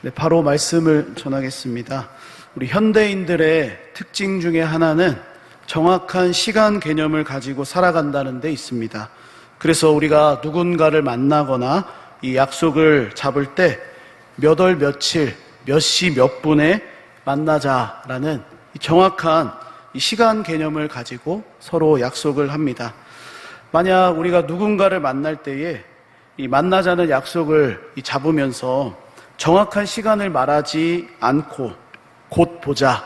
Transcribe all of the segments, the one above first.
네, 바로 말씀을 전하겠습니다. 우리 현대인들의 특징 중에 하나는 정확한 시간 개념을 가지고 살아간다는 데 있습니다. 그래서 우리가 누군가를 만나거나 이 약속을 잡을 때 몇 월 며칠, 몇 시 몇 분에 만나자라는 정확한 이 시간 개념을 가지고 서로 약속을 합니다. 만약 우리가 누군가를 만날 때에 이 만나자는 약속을 잡으면서 정확한 시간을 말하지 않고 곧 보자,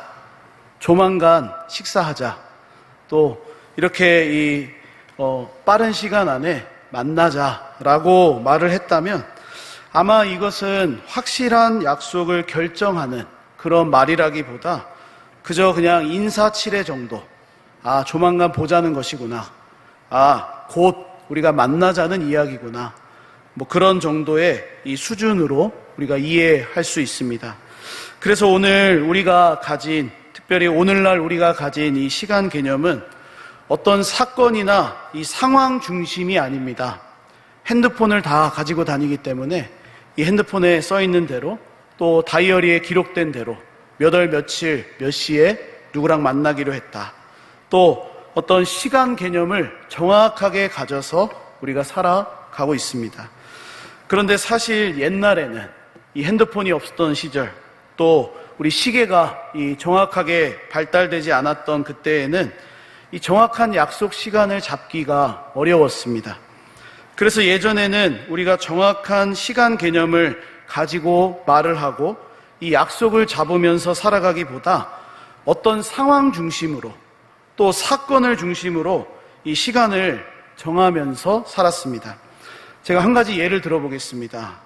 조만간 식사하자, 또 이렇게 빠른 시간 안에 만나자라고 말을 했다면 아마 이것은 확실한 약속을 결정하는 그런 말이라기보다 그저 그냥 인사치레 정도, 조만간 보자는 것이구나, 곧 우리가 만나자는 이야기구나, 뭐 그런 정도의 이 수준으로 우리가 이해할 수 있습니다. 그래서 오늘 우리가 가진, 특별히 오늘날 우리가 가진 이 시간 개념은 어떤 사건이나 이 상황 중심이 아닙니다. 핸드폰을 다 가지고 다니기 때문에 이 핸드폰에 써 있는 대로, 또 다이어리에 기록된 대로 몇 월 며칠 몇 시에 누구랑 만나기로 했다, 또 어떤 시간 개념을 정확하게 가져서 우리가 살아가고 있습니다. 그런데 사실 옛날에는 이 핸드폰이 없었던 시절, 또 우리 시계가 이 정확하게 발달되지 않았던 그때에는 이 정확한 약속 시간을 잡기가 어려웠습니다. 그래서 예전에는 우리가 정확한 시간 개념을 가지고 말을 하고 이 약속을 잡으면서 살아가기보다 어떤 상황 중심으로, 또 사건을 중심으로 이 시간을 정하면서 살았습니다. 제가 한 가지 예를 들어보겠습니다.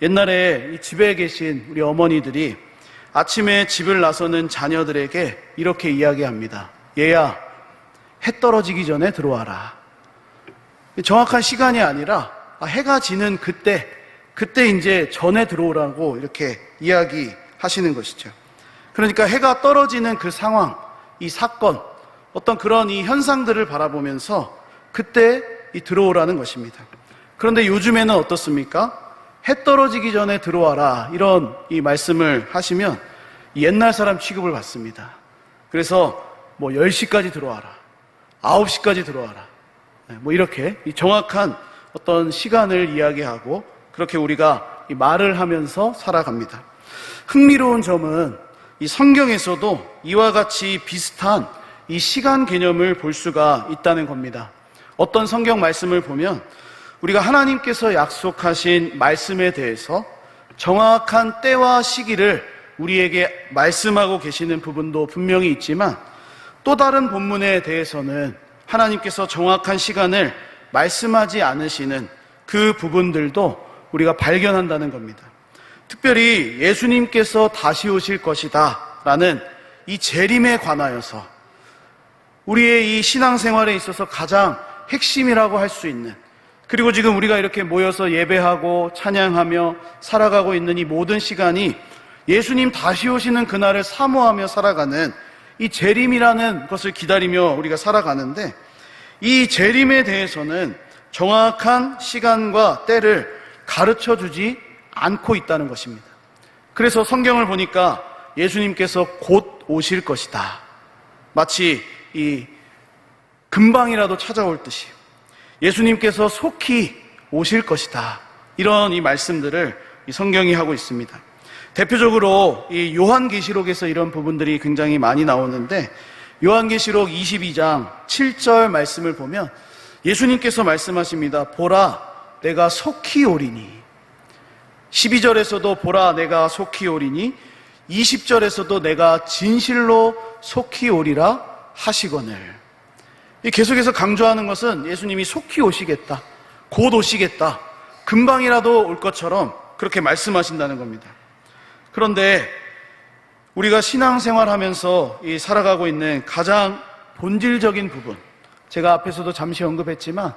옛날에 이 집에 계신 우리 어머니들이 아침에 집을 나서는 자녀들에게 이렇게 이야기합니다. 얘야, 해 떨어지기 전에 들어와라. 정확한 시간이 아니라 해가 지는 그때 이제 전에 들어오라고 이렇게 이야기하시는 것이죠. 그러니까 해가 떨어지는 그 상황, 이 사건, 어떤 그런 이 현상들을 바라보면서 그때 들어오라는 것입니다. 그런데 요즘에는 어떻습니까? 해 떨어지기 전에 들어와라, 이런 이 말씀을 하시면 옛날 사람 취급을 받습니다. 그래서 뭐 10시까지 들어와라, 9시까지 들어와라, 뭐 이렇게 이 정확한 어떤 시간을 이야기하고 그렇게 우리가 이 말을 하면서 살아갑니다. 흥미로운 점은 이 성경에서도 이와 같이 비슷한 이 시간 개념을 볼 수가 있다는 겁니다. 어떤 성경 말씀을 보면 우리가 하나님께서 약속하신 말씀에 대해서 정확한 때와 시기를 우리에게 말씀하고 계시는 부분도 분명히 있지만, 또 다른 본문에 대해서는 하나님께서 정확한 시간을 말씀하지 않으시는 그 부분들도 우리가 발견한다는 겁니다. 특별히 예수님께서 다시 오실 것이다 라는 이 재림에 관하여서 우리의 이 신앙생활에 있어서 가장 핵심이라고 할 수 있는, 그리고 지금 우리가 이렇게 모여서 예배하고 찬양하며 살아가고 있는 이 모든 시간이 예수님 다시 오시는 그날을 사모하며 살아가는 이 재림이라는 것을 기다리며 우리가 살아가는데, 이 재림에 대해서는 정확한 시간과 때를 가르쳐 주지 않고 있다는 것입니다. 그래서 성경을 보니까 예수님께서 곧 오실 것이다, 마치 이 금방이라도 찾아올 듯이 예수님께서 속히 오실 것이다, 이런 이 말씀들을 이 성경이 하고 있습니다. 대표적으로 이 요한계시록에서 이런 부분들이 굉장히 많이 나오는데, 요한계시록 22장 7절 말씀을 보면 예수님께서 말씀하십니다. 보라, 내가 속히 오리니. 12절에서도 보라, 내가 속히 오리니, 20절에서도 내가 진실로 속히 오리라 하시거늘. 계속해서 강조하는 것은 예수님이 속히 오시겠다, 곧 오시겠다, 금방이라도 올 것처럼 그렇게 말씀하신다는 겁니다. 그런데 우리가 신앙생활하면서 살아가고 있는 가장 본질적인 부분, 제가 앞에서도 잠시 언급했지만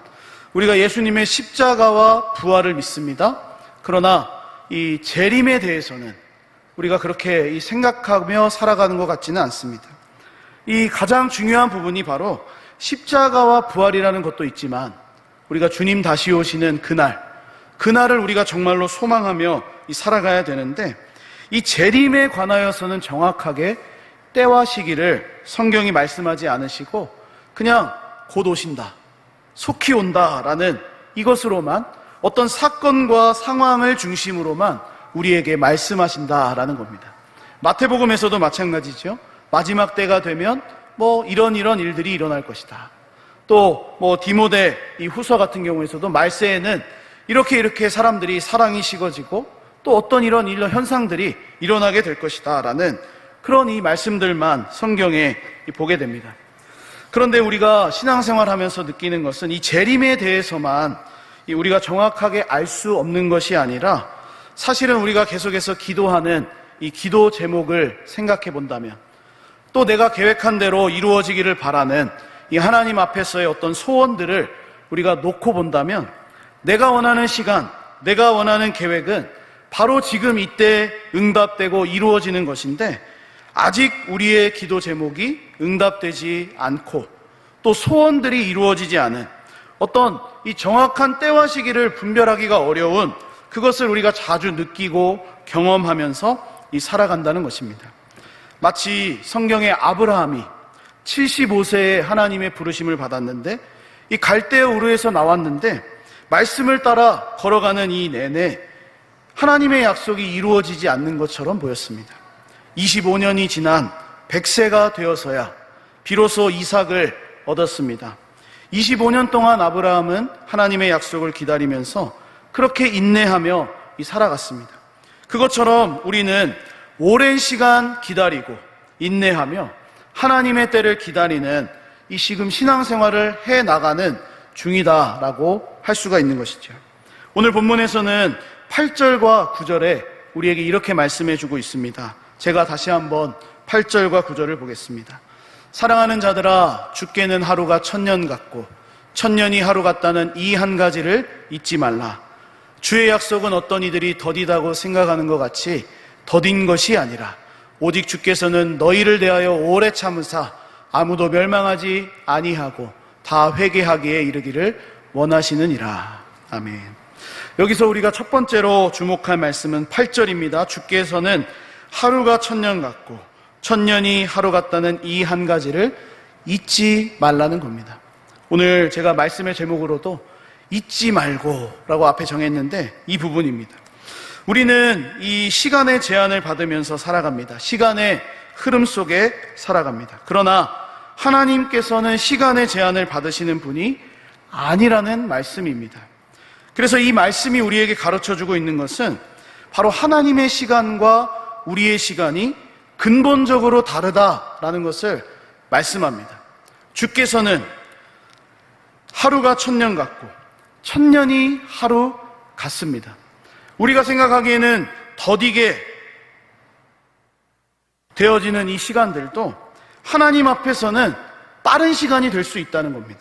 우리가 예수님의 십자가와 부활을 믿습니다. 그러나 이 재림에 대해서는 우리가 그렇게 생각하며 살아가는 것 같지는 않습니다. 이 가장 중요한 부분이 바로 십자가와 부활이라는 것도 있지만, 우리가 주님 다시 오시는 그날을 우리가 정말로 소망하며 살아가야 되는데, 이 재림에 관하여서는 정확하게 때와 시기를 성경이 말씀하지 않으시고 그냥 곧 오신다, 속히 온다라는 이것으로만, 어떤 사건과 상황을 중심으로만 우리에게 말씀하신다라는 겁니다. 마태복음에서도 마찬가지죠. 마지막 때가 되면 이런 일들이 일어날 것이다. 또 디모데 이 후서 같은 경우에서도 말세에는 이렇게 사람들이 사랑이 식어지고 또 어떤 이런 현상들이 일어나게 될 것이다 라는 그런 이 말씀들만 성경에 보게 됩니다. 그런데 우리가 신앙생활 하면서 느끼는 것은 이 재림에 대해서만 우리가 정확하게 알 수 없는 것이 아니라, 사실은 우리가 계속해서 기도하는 이 기도 제목을 생각해 본다면, 또 내가 계획한 대로 이루어지기를 바라는 이 하나님 앞에서의 어떤 소원들을 우리가 놓고 본다면, 내가 원하는 시간, 내가 원하는 계획은 바로 지금 이때 응답되고 이루어지는 것인데, 아직 우리의 기도 제목이 응답되지 않고 또 소원들이 이루어지지 않은 어떤 이 정확한 때와 시기를 분별하기가 어려운 그것을 우리가 자주 느끼고 경험하면서 살아간다는 것입니다. 마치 성경의 아브라함이 75세에 하나님의 부르심을 받았는데, 이 갈대아 우르에서 나왔는데 말씀을 따라 걸어가는 이 내내 하나님의 약속이 이루어지지 않는 것처럼 보였습니다. 25년이 지난 100세가 되어서야 비로소 이삭을 얻었습니다. 25년 동안 아브라함은 하나님의 약속을 기다리면서 그렇게 인내하며 살아갔습니다. 그것처럼 우리는 오랜 시간 기다리고 인내하며 하나님의 때를 기다리는 이 지금 신앙생활을 해나가는 중이다라고 할 수가 있는 것이죠. 오늘 본문에서는 8절과 9절에 우리에게 이렇게 말씀해 주고 있습니다. 제가 다시 한번 8절과 9절을 보겠습니다. 사랑하는 자들아, 주께는 하루가 1000년 같고 1000년이 하루 같다는 이 한 가지를 잊지 말라. 주의 약속은 어떤 이들이 더디다고 생각하는 것 같이 더딘 것이 아니라 오직 주께서는 너희를 대하여 오래 참으사 아무도 멸망하지 아니하고 다 회개하기에 이르기를 원하시느니라. 아멘. 여기서 우리가 첫 번째로 주목할 말씀은 8절입니다. 주께서는 하루가 1000년 같고 1000년이 하루 같다는 이 한 가지를 잊지 말라는 겁니다. 오늘 제가 말씀의 제목으로도 잊지 말고 라고 앞에 정했는데 이 부분입니다. 우리는 이 시간의 제한을 받으면서 살아갑니다. 시간의 흐름 속에 살아갑니다. 그러나 하나님께서는 시간의 제한을 받으시는 분이 아니라는 말씀입니다. 그래서 이 말씀이 우리에게 가르쳐주고 있는 것은 바로 하나님의 시간과 우리의 시간이 근본적으로 다르다라는 것을 말씀합니다. 주께서는 하루가 1000년 같고 1000년이 하루 같습니다. 우리가 생각하기에는 더디게 되어지는 이 시간들도 하나님 앞에서는 빠른 시간이 될 수 있다는 겁니다.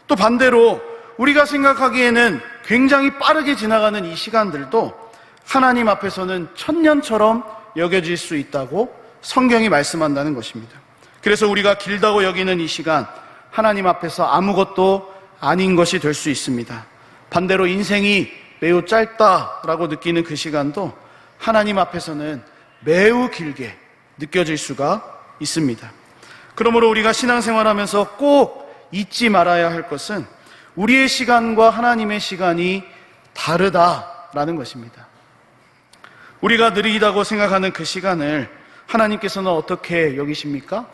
또 반대로 우리가 생각하기에는 굉장히 빠르게 지나가는 이 시간들도 하나님 앞에서는 1000년처럼 여겨질 수 있다고 성경이 말씀한다는 것입니다. 그래서 우리가 길다고 여기는 이 시간, 하나님 앞에서 아무것도 아닌 것이 될 수 있습니다. 반대로 인생이 매우 짧다라고 느끼는 그 시간도 하나님 앞에서는 매우 길게 느껴질 수가 있습니다. 그러므로 우리가 신앙생활하면서 꼭 잊지 말아야 할 것은 우리의 시간과 하나님의 시간이 다르다라는 것입니다. 우리가 느리다고 생각하는 그 시간을 하나님께서는 어떻게 여기십니까?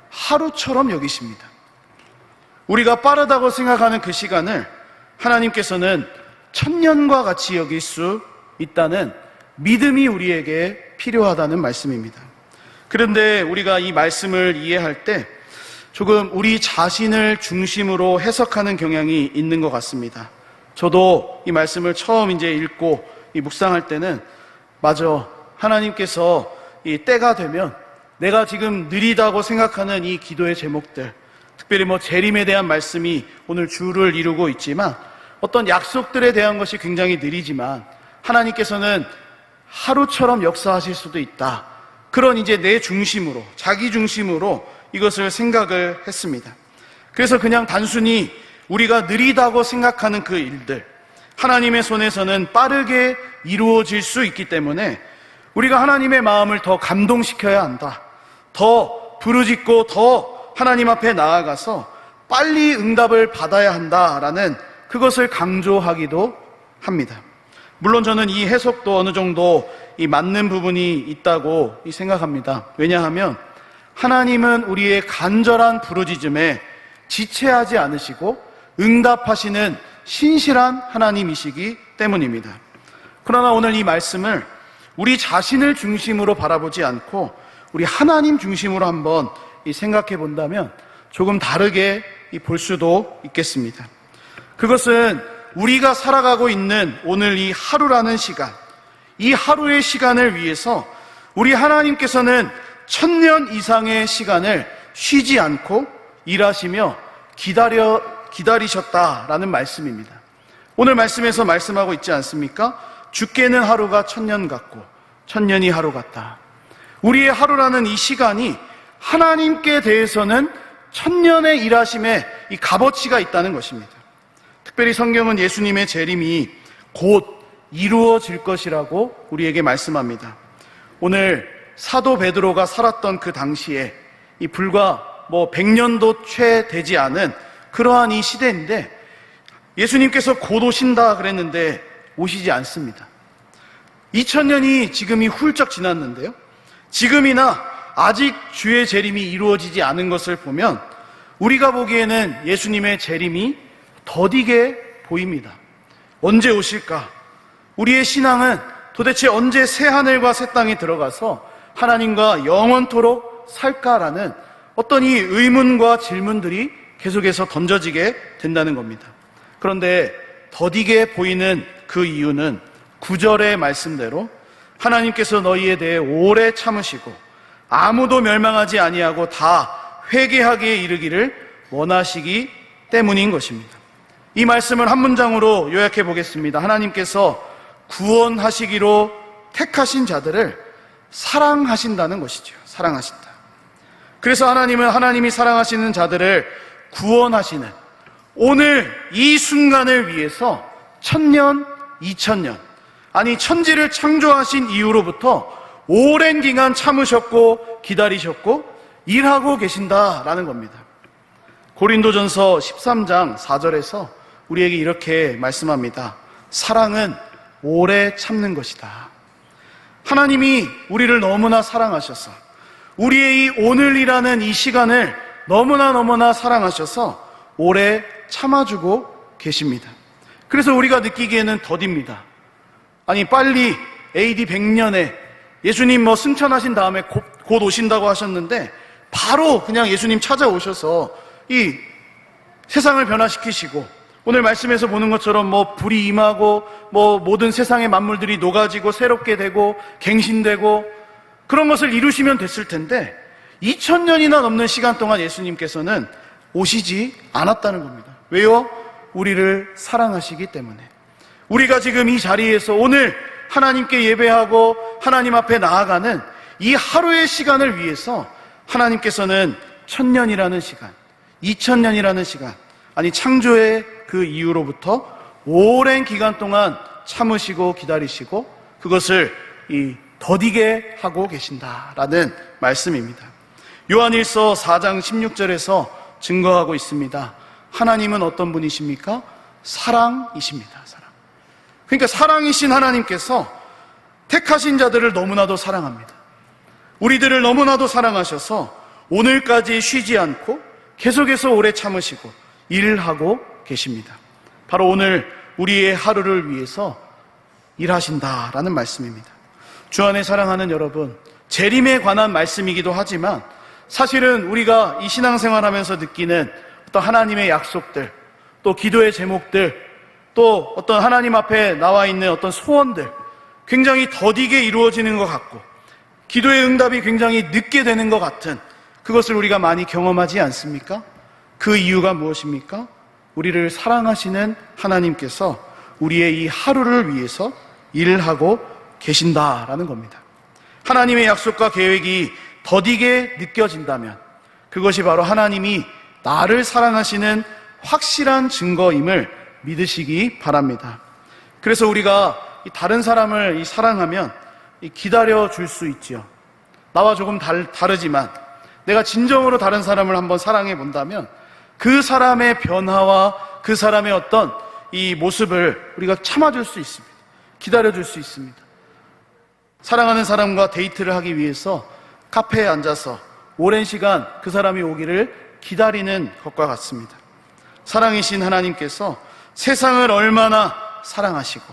하루처럼 여기십니다. 우리가 빠르다고 생각하는 그 시간을 하나님께서는 1000년과 같이 여길 수 있다는 믿음이 우리에게 필요하다는 말씀입니다. 그런데 우리가 이 말씀을 이해할 때 조금 우리 자신을 중심으로 해석하는 경향이 있는 것 같습니다. 저도 이 말씀을 처음 읽고 묵상할 때는 맞아, 하나님께서 이 때가 되면 내가 지금 느리다고 생각하는 이 기도의 제목들, 특별히 재림에 대한 말씀이 오늘 주를 이루고 있지만 어떤 약속들에 대한 것이 굉장히 느리지만 하나님께서는 하루처럼 역사하실 수도 있다. 그런 내 중심으로, 자기 중심으로 이것을 생각을 했습니다. 그래서 그냥 단순히 우리가 느리다고 생각하는 그 일들, 하나님의 손에서는 빠르게 이루어질 수 있기 때문에 우리가 하나님의 마음을 더 감동시켜야 한다. 더 부르짖고 더 하나님 앞에 나아가서 빨리 응답을 받아야 한다라는 그것을 강조하기도 합니다. 물론 저는 이 해석도 어느 정도 이 맞는 부분이 있다고 생각합니다. 왜냐하면 하나님은 우리의 간절한 부르짖음에 지체하지 않으시고 응답하시는 신실한 하나님이시기 때문입니다. 그러나 오늘 이 말씀을 우리 자신을 중심으로 바라보지 않고 우리 하나님 중심으로 한번 생각해 본다면 조금 다르게 볼 수도 있겠습니다. 그것은 우리가 살아가고 있는 오늘 이 하루라는 시간, 이 하루의 시간을 위해서 우리 하나님께서는 1000년 이상의 시간을 쉬지 않고 일하시며 기다리셨다라는 말씀입니다. 오늘 말씀에서 말씀하고 있지 않습니까? 주께는 하루가 1000년 같고 1000년이 하루 같다. 우리의 하루라는 이 시간이 하나님께 대해서는 1000년의 일하심에 이 값어치가 있다는 것입니다. 특별히 성경은 예수님의 재림이 곧 이루어질 것이라고 우리에게 말씀합니다. 오늘 사도 베드로가 살았던 그 당시에 이 불과 100년도 채 되지 않은 그러한 이 시대인데 예수님께서 곧 오신다 그랬는데 오시지 않습니다. 2000년이 지금이 훌쩍 지났는데요. 지금이나 아직 주의 재림이 이루어지지 않은 것을 보면 우리가 보기에는 예수님의 재림이 더디게 보입니다. 언제 오실까? 우리의 신앙은 도대체 언제 새 하늘과 새 땅에 들어가서 하나님과 영원토록 살까라는 어떤 이 의문과 질문들이 계속해서 던져지게 된다는 겁니다. 그런데 더디게 보이는 그 이유는 9절의 말씀대로 하나님께서 너희에 대해 오래 참으시고 아무도 멸망하지 아니하고 다 회개하기에 이르기를 원하시기 때문인 것입니다. 이 말씀을 한 문장으로 요약해 보겠습니다. 하나님께서 구원하시기로 택하신 자들을 사랑하신다는 것이죠. 사랑하신다. 그래서 하나님은 하나님이 사랑하시는 자들을 구원하시는 오늘 이 순간을 위해서 1000년, 2000년, 아니 천지를 창조하신 이후로부터 오랜 기간 참으셨고 기다리셨고 일하고 계신다라는 겁니다. 고린도전서 13장 4절에서 우리에게 이렇게 말씀합니다. 사랑은 오래 참는 것이다. 하나님이 우리를 너무나 사랑하셔서 우리의 이 오늘이라는 이 시간을 너무나 사랑하셔서 오래 참아주고 계십니다. 그래서 우리가 느끼기에는 더딥니다. 아니 빨리 AD 100년에 예수님 승천하신 다음에 곧 오신다고 하셨는데 바로 그냥 예수님 찾아오셔서 이 세상을 변화시키시고 오늘 말씀에서 보는 것처럼 불이 임하고 모든 세상의 만물들이 녹아지고 새롭게 되고 갱신되고 그런 것을 이루시면 됐을 텐데 2000년이나 넘는 시간 동안 예수님께서는 오시지 않았다는 겁니다. 왜요? 우리를 사랑하시기 때문에. 우리가 지금 이 자리에서 오늘 하나님께 예배하고 하나님 앞에 나아가는 이 하루의 시간을 위해서 하나님께서는 1000년이라는 시간, 2000년이라는 시간, 아니 창조의 그 이후로부터 오랜 기간 동안 참으시고 기다리시고 그것을 더디게 하고 계신다라는 말씀입니다. 요한일서 4장 16절에서 증거하고 있습니다. 하나님은 어떤 분이십니까? 사랑이십니다. 사랑. 그러니까 사랑이신 하나님께서 택하신 자들을 너무나도 사랑합니다. 우리들을 너무나도 사랑하셔서 오늘까지 쉬지 않고 계속해서 오래 참으시고 일을 하고 계십니다. 바로 오늘 우리의 하루를 위해서 일하신다라는 말씀입니다. 주 안에 사랑하는 여러분, 재림에 관한 말씀이기도 하지만 사실은 우리가 이 신앙생활하면서 느끼는 어떤 하나님의 약속들, 또 기도의 제목들, 또 어떤 하나님 앞에 나와 있는 어떤 소원들 굉장히 더디게 이루어지는 것 같고 기도의 응답이 굉장히 늦게 되는 것 같은 그것을 우리가 많이 경험하지 않습니까? 그 이유가 무엇입니까? 우리를 사랑하시는 하나님께서 우리의 이 하루를 위해서 일을 하고 계신다라는 겁니다. 하나님의 약속과 계획이 더디게 느껴진다면 그것이 바로 하나님이 나를 사랑하시는 확실한 증거임을 믿으시기 바랍니다. 그래서 우리가 다른 사람을 사랑하면 기다려 줄 수 있지요. 나와 조금 다르지만 내가 진정으로 다른 사람을 한번 사랑해 본다면 그 사람의 변화와 그 사람의 어떤 이 모습을 우리가 참아줄 수 있습니다. 기다려줄 수 있습니다. 사랑하는 사람과 데이트를 하기 위해서 카페에 앉아서 오랜 시간 그 사람이 오기를 기다리는 것과 같습니다. 사랑이신 하나님께서 세상을 얼마나 사랑하시고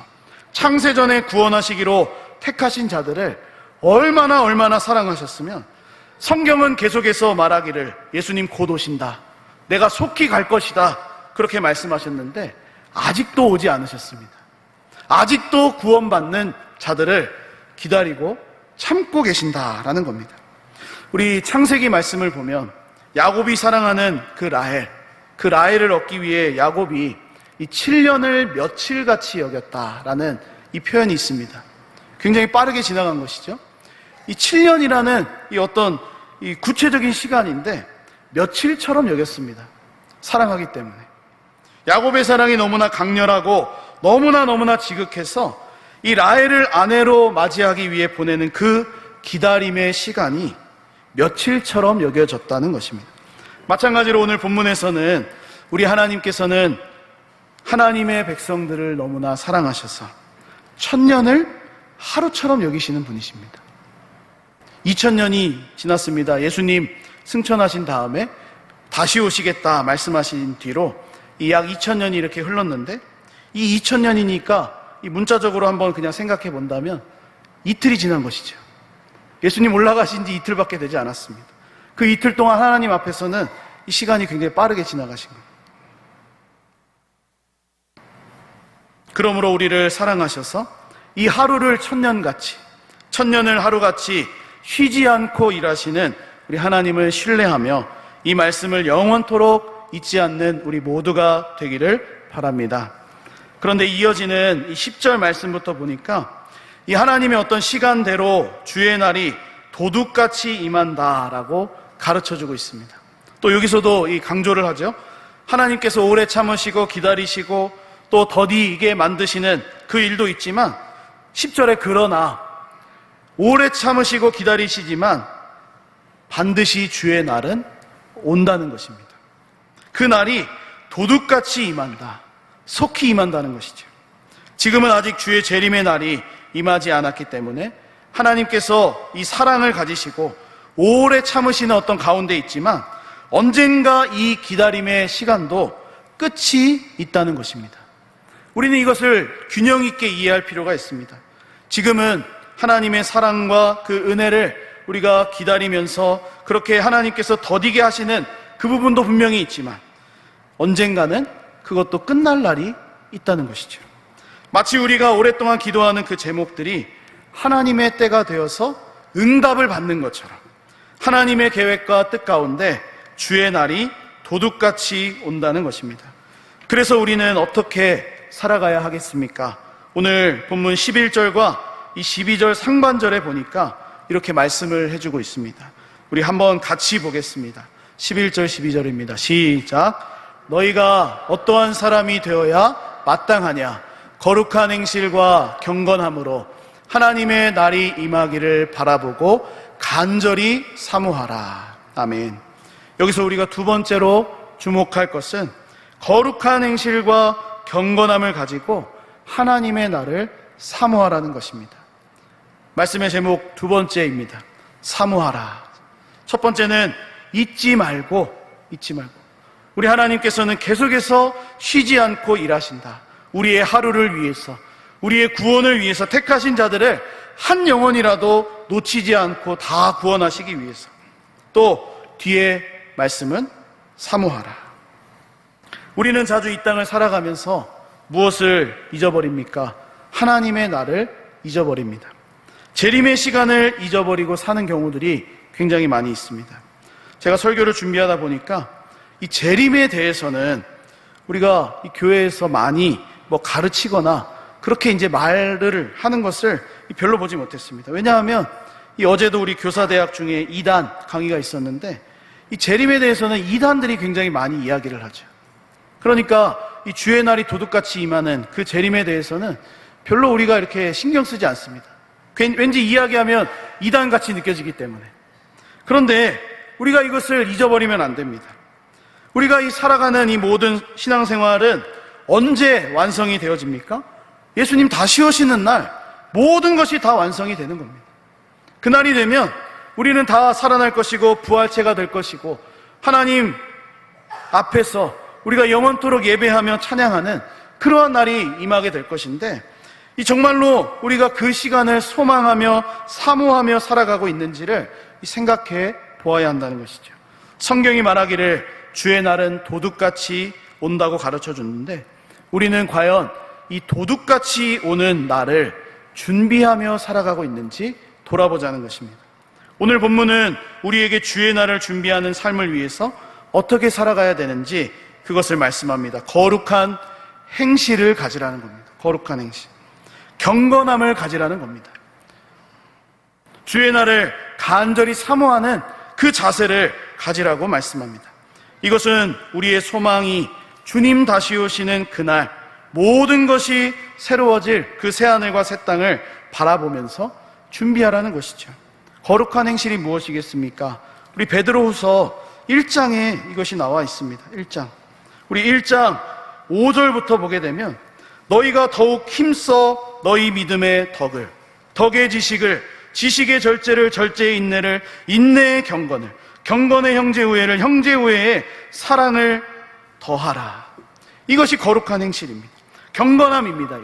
창세전에 구원하시기로 택하신 자들을 얼마나 사랑하셨으면 성경은 계속해서 말하기를 예수님 곧 오신다, 내가 속히 갈 것이다, 그렇게 말씀하셨는데 아직도 오지 않으셨습니다. 아직도 구원받는 자들을 기다리고 참고 계신다라는 겁니다. 우리 창세기 말씀을 보면 야곱이 사랑하는 그 라헬을 얻기 위해 야곱이 이 7년을 며칠같이 여겼다라는 이 표현이 있습니다. 굉장히 빠르게 지나간 것이죠. 이 7년이라는 이 어떤 이 구체적인 시간인데 며칠처럼 여겼습니다. 사랑하기 때문에. 야곱의 사랑이 너무나 강렬하고 너무나 지극해서 이 라헬을 아내로 맞이하기 위해 보내는 그 기다림의 시간이 며칠처럼 여겨졌다는 것입니다. 마찬가지로 오늘 본문에서는 우리 하나님께서는 하나님의 백성들을 너무나 사랑하셔서 1000년을 하루처럼 여기시는 분이십니다. 2000년이 지났습니다. 예수님 승천하신 다음에 다시 오시겠다 말씀하신 뒤로 이 약 2000년이 이렇게 흘렀는데 이 2000년이니까 이 문자적으로 한번 그냥 생각해 본다면 이틀이 지난 것이죠. 예수님 올라가신 지 이틀밖에 되지 않았습니다. 그 이틀 동안 하나님 앞에서는 이 시간이 굉장히 빠르게 지나가신 거예요. 그러므로 우리를 사랑하셔서 이 하루를 1000년을 하루같이 쉬지 않고 일하시는 우리 하나님을 신뢰하며 이 말씀을 영원토록 잊지 않는 우리 모두가 되기를 바랍니다. 그런데 이어지는 이 10절 말씀부터 보니까 이 하나님의 어떤 시간대로 주의 날이 도둑같이 임한다라고 가르쳐주고 있습니다. 또 여기서도 이 강조를 하죠. 하나님께서 오래 참으시고 기다리시고 또 더디게 만드시는 그 일도 있지만 10절에 그러나 오래 참으시고 기다리시지만 반드시 주의 날은 온다는 것입니다. 그 날이 도둑같이 임한다, 속히 임한다는 것이죠. 지금은 아직 주의 재림의 날이 임하지 않았기 때문에 하나님께서 이 사랑을 가지시고 오래 참으시는 어떤 가운데 있지만 언젠가 이 기다림의 시간도 끝이 있다는 것입니다. 우리는 이것을 균형 있게 이해할 필요가 있습니다. 지금은 하나님의 사랑과 그 은혜를 우리가 기다리면서 그렇게 하나님께서 더디게 하시는 그 부분도 분명히 있지만 언젠가는 그것도 끝날 날이 있다는 것이죠. 마치 우리가 오랫동안 기도하는 그 제목들이 하나님의 때가 되어서 응답을 받는 것처럼 하나님의 계획과 뜻 가운데 주의 날이 도둑같이 온다는 것입니다. 그래서 우리는 어떻게 살아가야 하겠습니까? 오늘 본문 11절과 이 12절 상반절에 보니까 이렇게 말씀을 해주고 있습니다. 우리 한번 같이 보겠습니다. 11절 12절입니다. 시작. 너희가 어떠한 사람이 되어야 마땅하냐? 거룩한 행실과 경건함으로 하나님의 날이 임하기를 바라보고 간절히 사모하라. 아멘. 여기서 우리가 두 번째로 주목할 것은 거룩한 행실과 경건함을 가지고 하나님의 날을 사모하라는 것입니다. 말씀의 제목 두 번째입니다. 사모하라. 첫 번째는 잊지 말고. 우리 하나님께서는 계속해서 쉬지 않고 일하신다. 우리의 하루를 위해서, 우리의 구원을 위해서 택하신 자들을 한 영혼이라도 놓치지 않고 다 구원하시기 위해서. 또 뒤에 말씀은 사모하라. 우리는 자주 이 땅을 살아가면서 무엇을 잊어버립니까? 하나님의 날을 잊어버립니다. 재림의 시간을 잊어버리고 사는 경우들이 굉장히 많이 있습니다. 제가 설교를 준비하다 보니까 이 재림에 대해서는 우리가 이 교회에서 많이 가르치거나 그렇게 이제 말을 하는 것을 별로 보지 못했습니다. 왜냐하면 이 어제도 우리 교사대학 중에 2단 강의가 있었는데 이 재림에 대해서는 2단들이 굉장히 많이 이야기를 하죠. 그러니까 이 주의 날이 도둑같이 임하는 그 재림에 대해서는 별로 우리가 이렇게 신경 쓰지 않습니다. 왠지 이야기하면 이단같이 느껴지기 때문에. 그런데 우리가 이것을 잊어버리면 안 됩니다. 우리가 이 살아가는 이 모든 신앙생활은 언제 완성이 되어집니까? 예수님 다시 오시는 날 모든 것이 다 완성이 되는 겁니다. 그날이 되면 우리는 다 살아날 것이고 부활체가 될 것이고 하나님 앞에서 우리가 영원토록 예배하며 찬양하는 그러한 날이 임하게 될 것인데, 이 정말로 우리가 그 시간을 소망하며 사모하며 살아가고 있는지를 생각해 보아야 한다는 것이죠. 성경이 말하기를 주의 날은 도둑같이 온다고 가르쳐 줬는데, 우리는 과연 이 도둑같이 오는 날을 준비하며 살아가고 있는지 돌아보자는 것입니다. 오늘 본문은 우리에게 주의 날을 준비하는 삶을 위해서 어떻게 살아가야 되는지 그것을 말씀합니다. 거룩한 행실을 가지라는 겁니다. 거룩한 행실. 경건함을 가지라는 겁니다. 주의 날을 간절히 사모하는 그 자세를 가지라고 말씀합니다. 이것은 우리의 소망이 주님 다시 오시는 그날 모든 것이 새로워질 그 새하늘과 새 땅을 바라보면서 준비하라는 것이죠. 거룩한 행실이 무엇이겠습니까? 우리 베드로후서 1장에 이것이 나와 있습니다. 1장. 우리 1장 5절부터 보게 되면 너희가 더욱 힘써 너희 믿음의 덕의 지식을, 지식의 절제를, 절제의 인내를, 인내의 경건을, 경건의 형제 우애를, 형제 우애의 사랑을 더하라. 이것이 거룩한 행실입니다. 경건함입니다.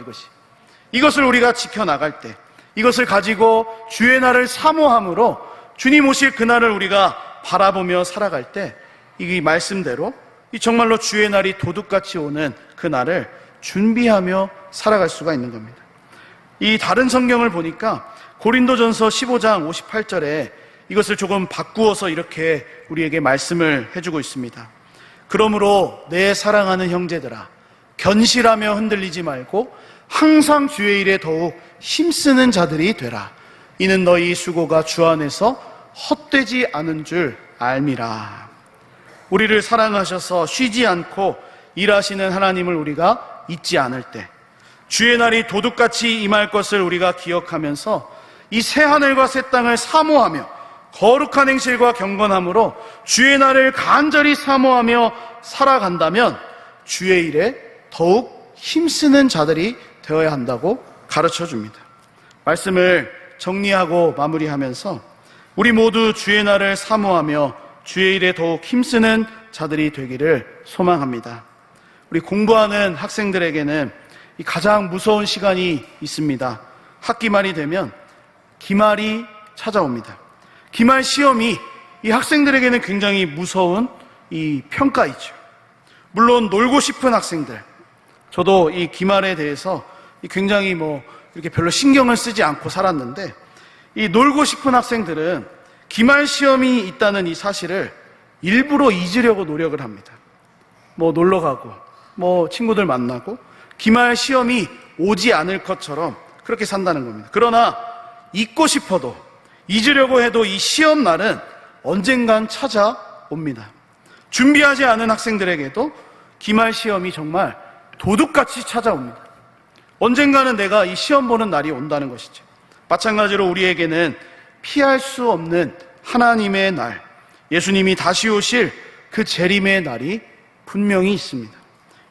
이것을 우리가 지켜나갈 때, 이것을 가지고 주의 날을 사모함으로 주님 오실 그날을 우리가 바라보며 살아갈 때, 이 말씀대로 이 정말로 주의 날이 도둑같이 오는 그 날을 준비하며 살아갈 수가 있는 겁니다. 이 다른 성경을 보니까 고린도전서 15장 58절에 이것을 조금 바꾸어서 이렇게 우리에게 말씀을 해주고 있습니다. 그러므로 내 사랑하는 형제들아, 견실하며 흔들리지 말고 항상 주의 일에 더욱 힘쓰는 자들이 되라. 이는 너희 수고가 주 안에서 헛되지 않은 줄 알미라. 우리를 사랑하셔서 쉬지 않고 일하시는 하나님을 우리가 잊지 않을 때, 주의 날이 도둑같이 임할 것을 우리가 기억하면서 이 새하늘과 새 땅을 사모하며 거룩한 행실과 경건함으로 주의 날을 간절히 사모하며 살아간다면 주의 일에 더욱 힘쓰는 자들이 되어야 한다고 가르쳐 줍니다. 말씀을 정리하고 마무리하면서 우리 모두 주의 날을 사모하며 주의 일에 더욱 힘쓰는 자들이 되기를 소망합니다. 우리 공부하는 학생들에게는 가장 무서운 시간이 있습니다. 학기 말이 되면 기말이 찾아옵니다. 기말 시험이 이 학생들에게는 굉장히 무서운 이 평가이죠. 물론 놀고 싶은 학생들, 저도 이 기말에 대해서 굉장히 이렇게 별로 신경을 쓰지 않고 살았는데, 이 놀고 싶은 학생들은 기말 시험이 있다는 이 사실을 일부러 잊으려고 노력을 합니다. 놀러 가고, 친구들 만나고, 기말 시험이 오지 않을 것처럼 그렇게 산다는 겁니다. 그러나 잊고 싶어도, 잊으려고 해도 이 시험 날은 언젠간 찾아옵니다. 준비하지 않은 학생들에게도 기말 시험이 정말 도둑같이 찾아옵니다. 언젠가는 내가 이 시험 보는 날이 온다는 것이죠. 마찬가지로 우리에게는 피할 수 없는 하나님의 날, 예수님이 다시 오실 그 재림의 날이 분명히 있습니다.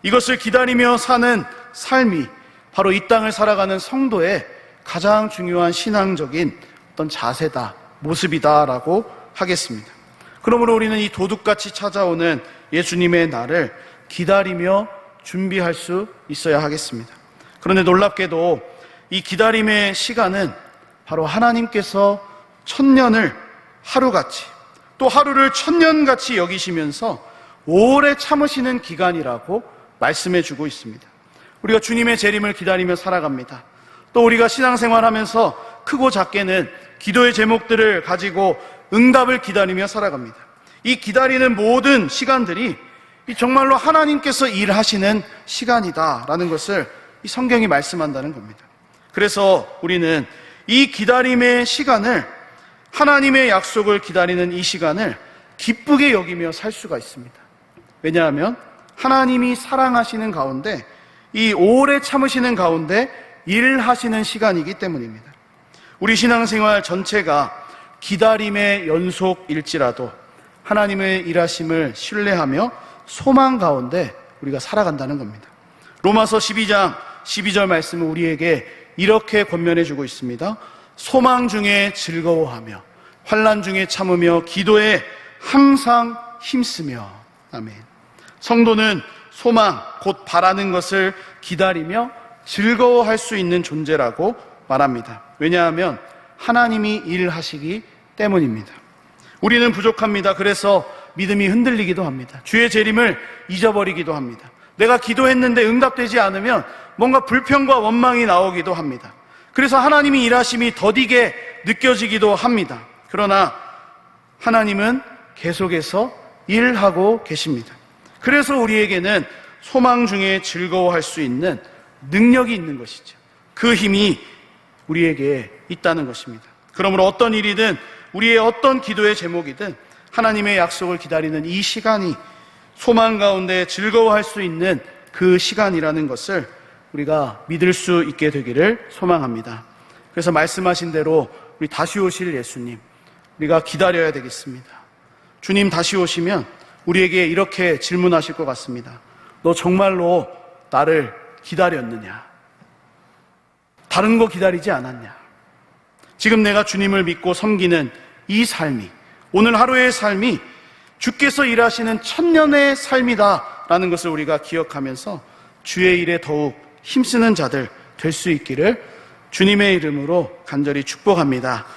이것을 기다리며 사는 삶이 바로 이 땅을 살아가는 성도의 가장 중요한 신앙적인 어떤 자세다, 모습이다라고 하겠습니다. 그러므로 우리는 이 도둑같이 찾아오는 예수님의 날을 기다리며 준비할 수 있어야 하겠습니다. 그런데 놀랍게도 이 기다림의 시간은 바로 하나님께서 1000년을 하루같이, 또 하루를 1000년같이 여기시면서 오래 참으시는 기간이라고 말씀해 주고 있습니다. 우리가 주님의 재림을 기다리며 살아갑니다. 또 우리가 신앙생활하면서 크고 작게는 기도의 제목들을 가지고 응답을 기다리며 살아갑니다. 이 기다리는 모든 시간들이 정말로 하나님께서 일하시는 시간이다라는 것을 이 성경이 말씀한다는 겁니다. 그래서 우리는 이 기다림의 시간을, 하나님의 약속을 기다리는 이 시간을 기쁘게 여기며 살 수가 있습니다. 왜냐하면 하나님이 사랑하시는 가운데, 이 오래 참으시는 가운데 일하시는 시간이기 때문입니다. 우리 신앙생활 전체가 기다림의 연속일지라도 하나님의 일하심을 신뢰하며 소망 가운데 우리가 살아간다는 겁니다. 로마서 12장 12절 말씀은 우리에게 이렇게 권면해 주고 있습니다. 소망 중에 즐거워하며 환난 중에 참으며 기도에 항상 힘쓰며. 아멘. 성도는 소망, 곧 바라는 것을 기다리며 즐거워할 수 있는 존재라고 말합니다. 왜냐하면 하나님이 일하시기 때문입니다. 우리는 부족합니다. 그래서 믿음이 흔들리기도 합니다. 주의 재림을 잊어버리기도 합니다. 내가 기도했는데 응답되지 않으면 뭔가 불평과 원망이 나오기도 합니다. 그래서 하나님이 일하심이 더디게 느껴지기도 합니다. 그러나 하나님은 계속해서 일하고 계십니다. 그래서 우리에게는 소망 중에 즐거워할 수 있는 능력이 있는 것이죠. 그 힘이 우리에게 있다는 것입니다. 그러므로 어떤 일이든 우리의 어떤 기도의 제목이든 하나님의 약속을 기다리는 이 시간이 소망 가운데 즐거워할 수 있는 그 시간이라는 것을 우리가 믿을 수 있게 되기를 소망합니다. 그래서 말씀하신 대로 우리 다시 오실 예수님, 우리가 기다려야 되겠습니다. 주님 다시 오시면 우리에게 이렇게 질문하실 것 같습니다. 너 정말로 나를 기다렸느냐? 다른 거 기다리지 않았냐? 지금 내가 주님을 믿고 섬기는 이 삶이, 오늘 하루의 삶이 주께서 일하시는 천년의 삶이다라는 것을 우리가 기억하면서 주의 일에 더욱 힘쓰는 자들 될 수 있기를 주님의 이름으로 간절히 축복합니다.